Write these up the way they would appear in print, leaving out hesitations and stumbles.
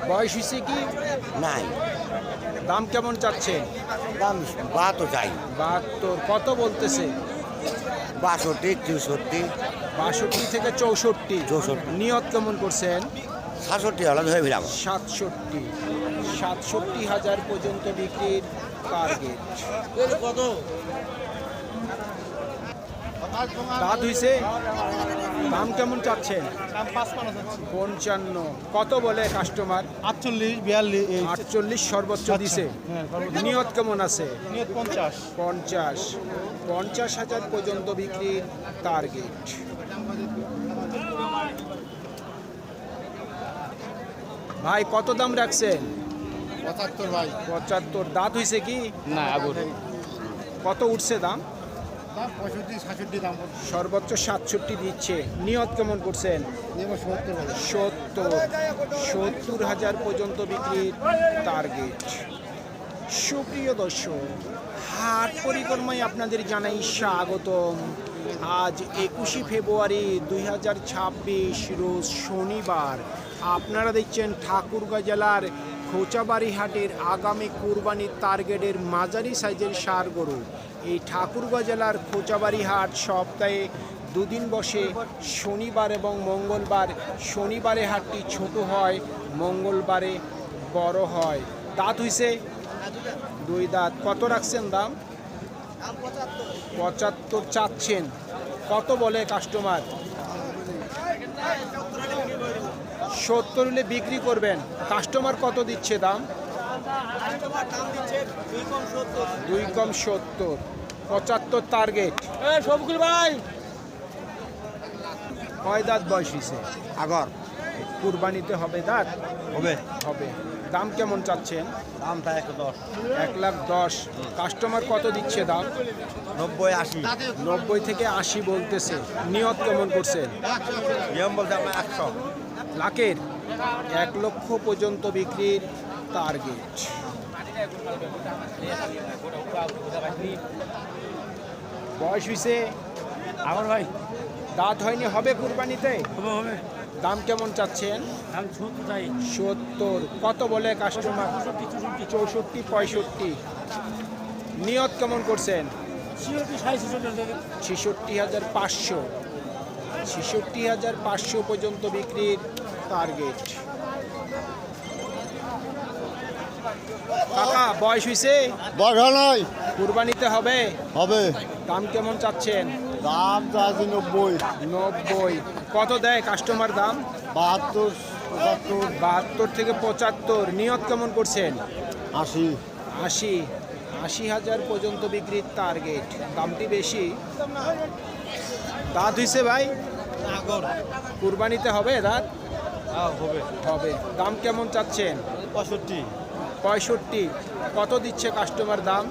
বয়স হয়েছে কি? নাই। দাম কেমন চাচ্ছেন? দাম 72 চাই। 72 কত বলতেছে? 62, 63, 62 থেকে 64। 64 নিয়ত কেমন করছেন? 67 হলে ধরে ফেলাম। 67,000 পর্যন্ত বিক্রির টার্গেট। দাঁত হইছে? দাম কেমন চাচ্ছেন? 55। কত বলে কাস্টমার? 48, 42, 48 সর্বোচ্চ দিছে। নিয়ত কেমন আছে? 50। 50,000 পর্যন্ত বিক্রির টার্গেট। ভাই কত দাম রাখছেন? 75 ভাই। 75। দাঁত হইছে কি? না আবুর। কত উঠছে দাম? 65, 67 দাম। সর্বোচ্চ 67 দিচ্ছে। নিয়ত কেমন করছেন? 70,000 পর্যন্ত বিক্রির টার্গেট। সুপ্রিয় দর্শক, হাট পরিক্রমায় আপনাদের জানাই স্বাগতম। আজ 21 ফেব্রুয়ারি 2026 রোজ শনিবার। আপনারা দেখছেন ঠাকুরগাঁ জেলার খোঁচাবাড়ি হাটের আগামী কুরবানির টার্গেটের মাঝারি সাইজের ষাঁড় গরু। এই ঠাকুরগাঁ জেলার খোঁচাবাড়ি হাট সপ্তাহে দুদিন বসে, শনিবার এবং মঙ্গলবার। শনিবারে হাটটি ছোট হয়, মঙ্গলবারে বড় হয়। দাঁত হইছে? 2 দাঁত। কত রাখছেন দাম? 75 চাচ্ছেন। কত বলে কাস্টমার? 70 হলে বিক্রি করবেন। কাস্টমার কত দিচ্ছে দাম? 2 কম 70। 75 টার্গেট। সবগুলো ভাই। কয় দাঁত বয়স হয়েছে? আগর কুরবানিতে হবে দাঁত? হবে। হবে। দাম কেমন চাচ্ছেন? দামটা 110, 1,10,000। কাস্টমার কত দিচ্ছে দাম? 90, 80। 90 থেকে 80 বলতেছে। নিয়ত কেমন করছেন? নিয়ম বলতে আমরা 100। লাখের 1 লক্ষ পর্যন্ত বিক্রির টার্গেট। বয়স হয়েছে? আমার ভাই। দাঁত হয়নি, হবে কুরবানিতে? হবে। দাম কেমন চাচ্ছেন? দাম 70 চাই। 70। কত বলে কাস্টমার? 64, 65। নিয়ত কেমন করছেন? 66,500। 66,500 পর্যন্ত বিক্রির টার্গেট। কাকা বয়স হয়েছে? বড় নয়। কুরবানিতে হবে? হবে। দাম কেমন চাচ্ছেন? দাম তো আছে 90, 90। কত দেয় কাস্টমার দাম? 72, 75, 72 থেকে 75। নিয়ত কেমন করছেন? 80। 80,000 পর্যন্ত বিক্রির টার্গেট। দামটি বেশি। দাঁত হইছে ভাই? কুরবানিতে হবে দাঁত? হবে। হবে। দাম কেমন চাচ্ছেন? 65, 65। কত দিচ্ছে কাস্টমার দাম?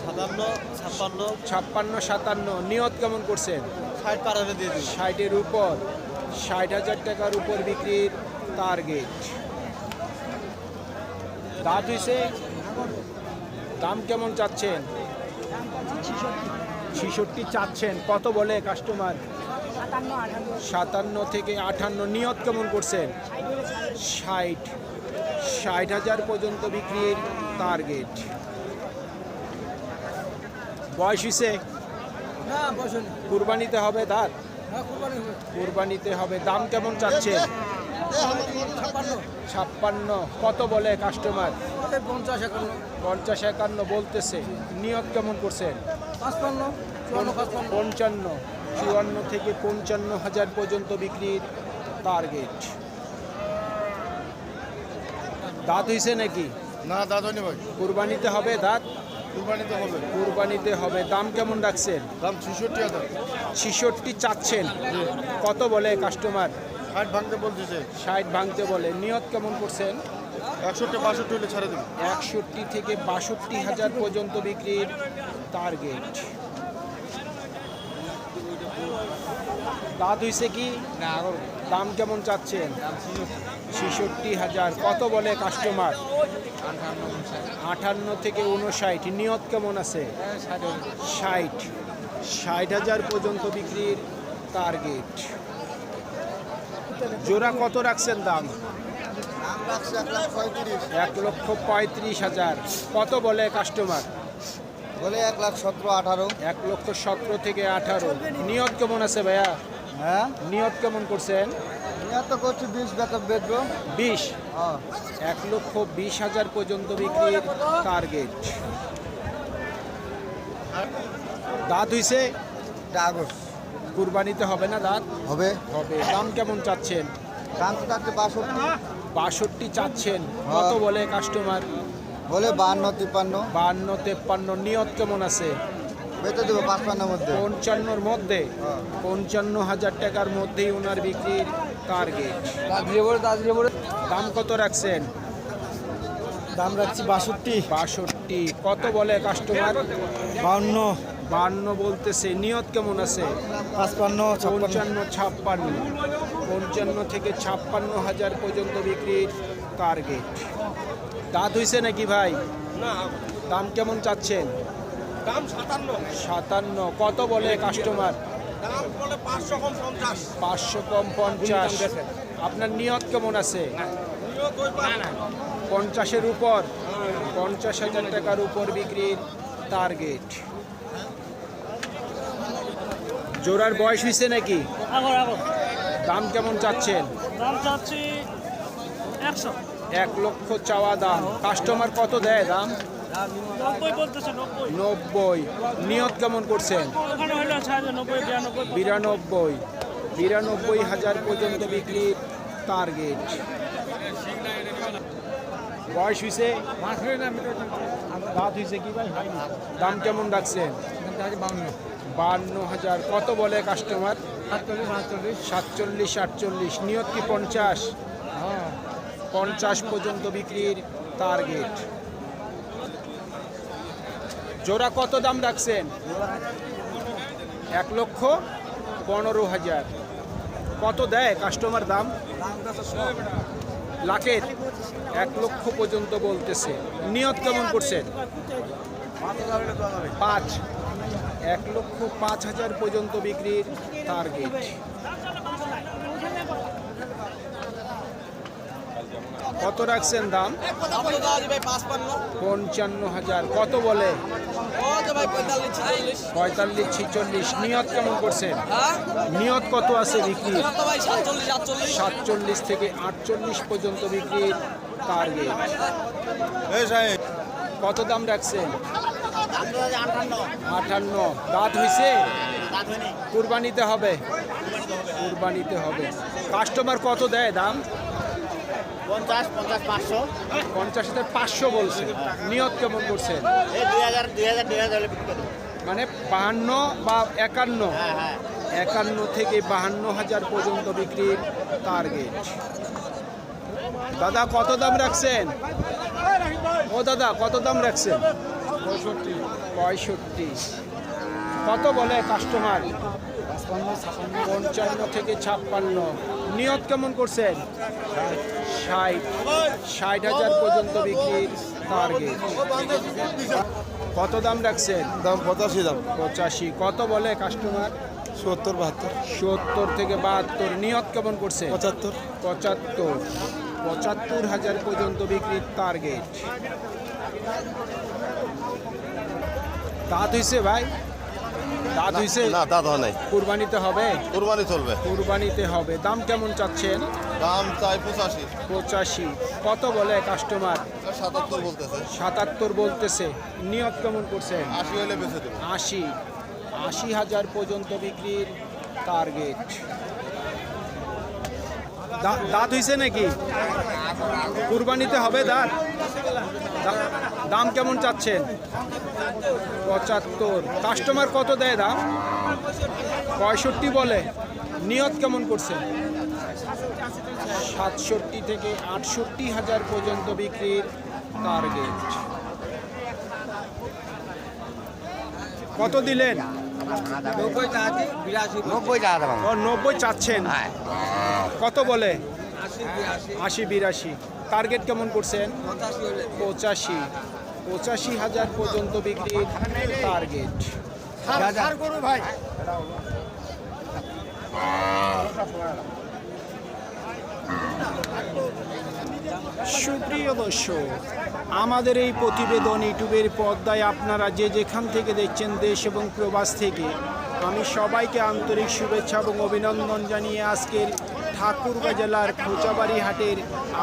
57, 56, 56, 57। নিয়ত কেমন করছেন? 60 পার হলে দিয়ে দিই। 60-এর উপর। 60,000 টাকার উপর বিক্রির টার্গেট। দাঁত হইছে? দাম কেমন চাচ্ছেন? 66 চাচ্ছেন। কত বলে কাস্টমার? 57 থেকে 58। নিয়ত কেমন করছেন? 60,000 পর্যন্ত বিক্রির টার্গেট। বয়স হইছে? কুরবানিতে হবে দাঁত? কুরবানিতে হবে। দাম কেমন চাচ্ছেন? 56। কত বলে কাস্টমার? 50, 51 বলতেছে। নিয়ত কেমন করছেন? 55, 54 থেকে 55,000 পর্যন্ত বিক্রির টার্গেট। দাঁত হইছে নাকি? না দাদা নি ভাই। কুরবানিতে হবে দাঁত? কুরবানিতে হবে। কুরবানিতে হবে। দাম কেমন রাখছেন? দাম 66,000। 66 চাচ্ছেন। কত বলে কাস্টমার? 60 ভাঙতে বলতেছে। 60 ভাঙতে বলে। নিয়ত কেমন করছেন? 61, 62 হলে ছেড়ে দেবে। 61 থেকে 62,000 পর্যন্ত বিক্রির টার্গেট। দাঁত হইছে কি? না দাম কেমন চাচ্ছেন? 66,000। কত বলে কাস্টমার? 58 থেকে 59। নিয়ত কেমন আছে? 60,000 পর্যন্ত বিক্রির টার্গেট। জোড়া কত রাখছেন দাম? দাম রাখছে 1,35,000 1,35,000 কত বলে কাস্টমার? বলে 1,17,18 1,17,000 থেকে 18। নিয়ত কেমন আছে ভাইয়া? হ্যাঁ নিয়ত কেমন করছেন? এত করছি 20 বেতন বেচবো 20। হ্যাঁ 1,20,000 পর্যন্ত বিক্রির টার্গেট। দাঁত হইছে? কাগজ কুরবানিতে হবে না দাঁত? হবে হবে। দাম কেমন চাচ্ছেন? দাম তো থাকছে 62 62 চাচ্ছেন। কত বলে কাস্টমার? বলে 52 53 52, 53। নিয়ত কেমন আছে? বেচে দেবো 55 মধ্যে 55-র মধ্যে। হ্যাঁ 55,000 টাকার মধ্যেই ওনার বিক্রির টার্গেট। দাঁড়িয়ে বলে দাম কত রাখছেন? দাম রাখছি 62 62। কত বলে কাস্টমার? 52 52 বলতেছে। নিয়ত কেমন আছে? 55 55, 56। 55 থেকে 56,000 পর্যন্ত বিক্রির টার্গেট। দাঁত হইছে নাকি ভাই? না দাম কেমন চাচ্ছেন? দাম 57। 57। কত বলে কাস্টমার? দাম বলে 500 কম 50। 500 কম 50। আপনার নিয়ত কেমন আছে? নিয়ত ওই না 50-এর উপর। 50,000 টাকার উপর বিক্রির টার্গেট। জোড়ার বয়স হয়েছে নাকি? দাম কেমন চাচ্ছেন? দাম চাচ্ছি 100। 1 লক্ষ চাওয়া দাম। কাস্টমার কত দেয় দাম? 90 বলতেছে, 90। 90। নিয়ত কেমন করছেন? ওখানে হইলো 90, 92। 92,000 পর্যন্ত বিক্রির টার্গেট। বয়স হয়েছে? দাঁত হয়েছে কি ভাই? হয়নি। দাম কেমন রাখছেন? 52,000। কত বলে কাস্টমার? 47, 48। নিয়ত কি 50? 50 পর্যন্ত বিক্রির টার্গেট। জোড়া কত দাম রাখছেন? 1,15,000। কত দেয় কাস্টমার দাম? লাখের 1 লক্ষ পর্যন্ত বলতেছে। নিয়ত কেমন করছেন? 5। 1,05,000 পর্যন্ত বিক্রির টার্গেট। কত রাখছেন দাম? 55,000। কত বলে? 45, 46। নিয়ত কেমন করছেন? নিয়ত কত আছে বিক্রি? 47 থেকে 48 পর্যন্ত বিক্রির টার্গেট। কত দাম রাখছেন? 58। দাঁত হইছে? কুরবানিতে হবে। কুরবানিতে হবে। কাস্টমার কত দেয় দাম? 50, 500। 50,500 বলছে। নিয়ত কেমন করছেন? এই 2,000 হলে বিক্রি করে দেবো। মানে 52 বা 51। হ্যাঁ হ্যাঁ 51 থেকে 52,000 পর্যন্ত বিক্রির টার্গেট। দাদা কত দাম রাখছেন? ও দাদা কত দাম রাখছেন? 65। কত বলে কাস্টমার? 55 থেকে 56। নিয়ত কেমন করছেন? 60,000 পর্যন্ত বিক্রির টার্গেট। কত দাম রাখছেন? দাম 85 দাম 85। কত বলে কাস্টমার? 70 72 70 থেকে 72। নিয়ত কেমন করছে? 75 75। 75,000 পর্যন্ত বিক্রির টার্গেট। দাঁত হইছে ভাই? দাঁত হইছে? না দাদা নাই কুরবানিতে হবে। কুরবানি চলবে কুরবানিতে হবে। দাম কেমন চাচ্ছেন? দাম চাই 85 85। কত বলে কাস্টমার? 77 বলতেছে 77 বলতেছে। নিয়ত কেমন করছেন? 80 হলে বেচে দেবো 80,000 পর্যন্ত বিক্রির টার্গেট। দাঁত হইছে নাকি? কুরবানিতে হবে দাঁত? দাম কেমন চাচ্ছেন? 75। কাস্টমার কত দেয় দাম? 65 বলে। নিয়ত কেমন করছেন? 67 থেকে 68,000 পর্যন্ত বিক্রির টার্গেট। কত দিলেন? 90 টাকা দাম। ও 90 চাচ্ছেন। কত বলে? 80, 82। টার্গেট কেমন করছেন? 85,000 পর্যন্ত বিক্রির টার্গেট। ভাই সুপ্রিয় দর্শক, আমাদের এই প্রতিবেদন ইউটিউবের পর্দায় আপনারা যে যেখান থেকে দেখছেন, দেশ এবং প্রবাস থেকে, আমি সবাইকে আন্তরিক শুভেচ্ছা এবং অভিনন্দন জানিয়ে আজকের ঠাকুরগাঁ জেলার খোঁচাবাড়ি হাটের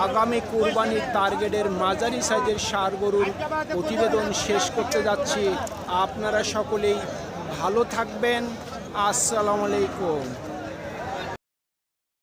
আগামী কুরবানির টার্গেটের মাঝারি সাইজের ষাঁড় গরুর প্রতিবেদন শেষ করতে যাচ্ছি। আপনারা সকলেই ভালো থাকবেন। আসসালামু আলাইকুম।